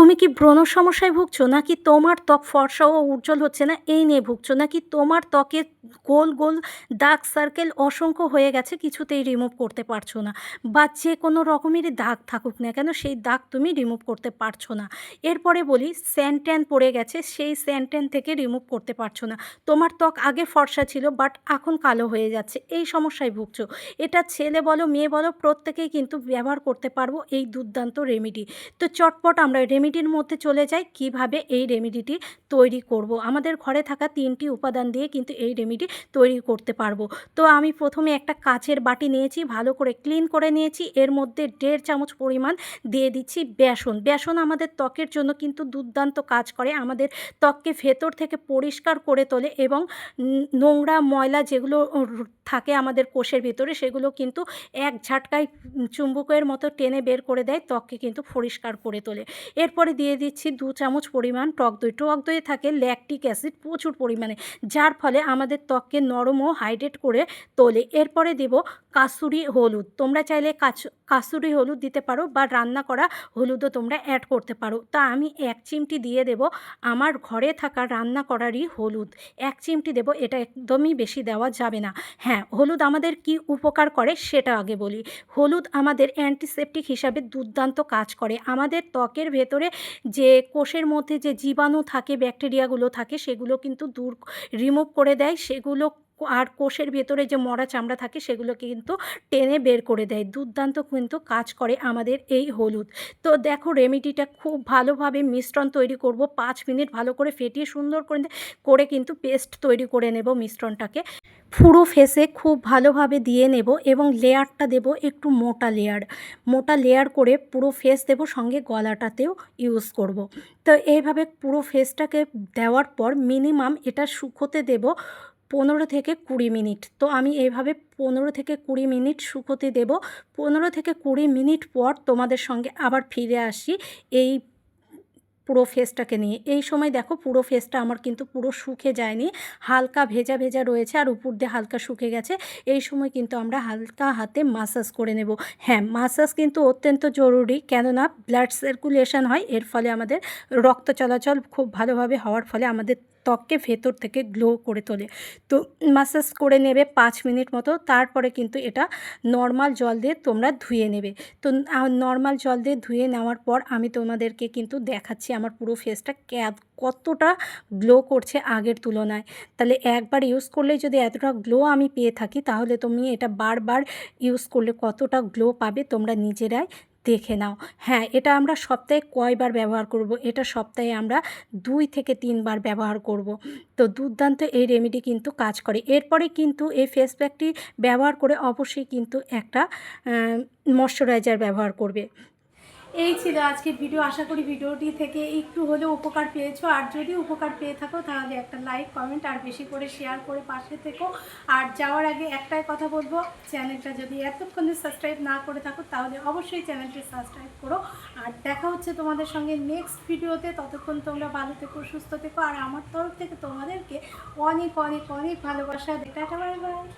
তুমি কি ব্রণ সমস্যায় ভুগছো? নাকি তোমার ত্বক ফর্সা ও উজ্জ্বল হচ্ছে না এই নিয়ে ভুগছো? নাকি তোমার ত্বকে গোল, গোল দাগ সার্কেল অসংখ্য হয়ে গেছে কিছুতেই রিমুভ করতে পারছো না? বা যে কোনো রকমেরই দাগ থাকুক না কেন সেই দাগ তুমি রিমুভ করতে পারছো না। এরপরে বলি স্যান ট্যান পড়ে গেছে সেই স্যান ট্যান থেকে রিমুভ করতে পারছো না। তোমার ত্বক আগে ফর্সা ছিল বাট এখন কালো হয়ে যাচ্ছে। এই সমস্যায় ভুগছো। এটা ছেলে বলো মেয়ে বলো প্রত্যেকেই কিন্তু ব্যবহার করতে পারবো এই দুর্দান্ত রেমেডি। তো চটপট আমরা রেমেডির মধ্যে চলে যাই কিভাবে এই রেমেডিটি তৈরি করব। আমাদের ঘরে থাকা ৩টি উপাদান দিয়ে কিন্তু এই রেমেডি তৈরি করতে পারবো। তো আমি প্রথমে একটা কাচের বাটি নিয়েছি, ভালো করে ক্লিন করে নিয়েছি। এর মধ্যে ১.৫ চামচ পরিমাণ দিয়ে দিচ্ছি বেসন। বেসন আমাদের ত্বকের জন্য কিন্তু দুর্দান্ত কাজ করে, আমাদের ত্বককে ভেতর থেকে পরিষ্কার করে তোলে এবং নোংরা ময়লা যেগুলো থাকে আমাদের কোষের ভিতরে সেগুলো কিন্তু এক ঝাটকায় চুম্বকের মতো টেনে বের করে দেয়, ত্বককে কিন্তু পরিষ্কার করে তোলে। এরপরে দিয়ে দিচ্ছি ২ চামচ পরিমাণ টক দই। টক দইয়ে থাকে ল্যাকটিক অ্যাসিড প্রচুর পরিমাণে, যার ফলে আমাদের ত্বককে নরম ও হাইড্রেট করে তোলে। এরপরে দেব কাসুরি হলুদ। তোমরা চাইলে কাসুরি হলুদ দিতে পারো বা রান্না করা হলুদও তোমরা অ্যাড করতে পারো। তা আমি ১ চিমটি দিয়ে দেব আমার ঘরে থাকা রান্না করারই হলুদ। ১ চিমটি দেব, এটা একদমই বেশি দেওয়া যাবে না। হ্যাঁ, হলুদ আমাদের কি উপকার করে সেটা আগে বলি। হলুদ আমাদের অ্যান্টিসেপটিক হিসাবে দুর্দান্ত কাজ করে। আমাদের ত্বকের ভেতরে যে কোষের মধ্যে যে জীবাণু থাকে, ব্যাকটেরিয়াগুলো থাকে সেগুলো কিন্তু রিমুভ করে দেয়। সেগুলো আর কোষের ভেতরে যে মরা চামড়া থাকে সেগুলোকে কিন্তু টেনে বের করে দেয়। দুর্দান্ত কিন্তু কাজ করে আমাদের এই হলুদ। তো দেখো রেমেডিটা খুব ভালোভাবে মিশ্রণ তৈরি করব। ৫ মিনিট ভালো করে ফেটিয়ে সুন্দর করে কিন্তু পেস্ট তৈরি করে নেব মিশ্রণটাকে। পুরো ফেসে খুব ভালোভাবে দিয়ে নেব এবং লেয়ারটা দেব একটু মোটা লেয়ার করে পুরো ফেস দেব, সঙ্গে গলাটাতেও ইউজ করব। তো এইভাবে পুরো ফেসটাকে দেওয়ার পর মিনিমাম এটা শুকোতে দেব ১৫ থেকে ২০ মিনিট। তো আমি এইভাবে ১৫ থেকে ২০ মিনিট শুকোতে দেব। ১৫ থেকে ২০ মিনিট পর তোমাদের সঙ্গে আবার ফিরে আসি এই পুরো ফেসটাকে নিয়ে। এই সময় দেখো পুরো ফেসটা আমার কিন্তু পুরো শুকে যায়নি, হালকা ভেজা ভেজা রয়েছে আর উপর দিয়ে হালকা শুকে গেছে। এই সময় কিন্তু আমরা হালকা হাতে মাসাজ করে নেব। হ্যাঁ, মাসাজ কিন্তু অত্যন্ত জরুরি, কেননা ব্লাড সার্কুলেশন হয়, এর ফলে আমাদের রক্ত চলাচল খুব ভালোভাবে হওয়ার ফলে আমাদের ত্বককে ভেতর থেকে গ্লো করে তোলে। তো মাসাজ করে নেবে ৫ মিনিট মতো, তারপরে কিন্তু এটা নর্মাল জল দিয়ে তোমরা ধুয়ে নেবে। তো নর্মাল জল দিয়ে ধুয়ে নেওয়ার পর আমি তোমাদেরকে কিন্তু দেখাচ্ছি আমার পুরো ফেসটা কতটা গ্লো করছে আগের তুলনায়। তাহলে একবার ইউজ করলেই যদি এতটা গ্লো আমি পেয়ে থাকি, তাহলে তুমি এটা বারবার ইউজ করলে কতটা গ্লো পাবে তোমরা নিজেরাই দেখে নাও। হ্যাঁ, এটা আমরা সপ্তাহে কয়বার ব্যবহার করব? এটা সপ্তাহে আমরা ২ থেকে ৩ বার ব্যবহার করব। তো দুর্দান্ত এই রেমেডি কিন্তু কাজ করে। এরপরে কিন্তু এই ফেস প্যাকটি ব্যবহার করে অবশ্যই কিন্তু একটা ময়শ্চারাইজার ব্যবহার করবে। এই ছিল আজকের ভিডিও। আশা করি ভিডিওটি থেকে একটু হলেও উপকার পেয়েছো। আর যদি উপকার পেয়ে থাকো তাহলে একটা লাইক, কমেন্ট আর বেশি করে শেয়ার করে পাশে থেকো। আর যাওয়ার আগে একটাই কথা বলবো, চ্যানেলটা যদি এতক্ষণে সাবস্ক্রাইব না করে থাকো তাহলে অবশ্যই চ্যানেলটি সাবস্ক্রাইব করো। আর দেখা হচ্ছে তোমাদের সঙ্গে নেক্সট ভিডিওতে। ততক্ষণ তোমরা ভালো থেকো, সুস্থ থেকো। আর আমার তরফ থেকে তোমাদেরকে অনেক অনেক অনেক ভালোবাসা। Tata, bye bye.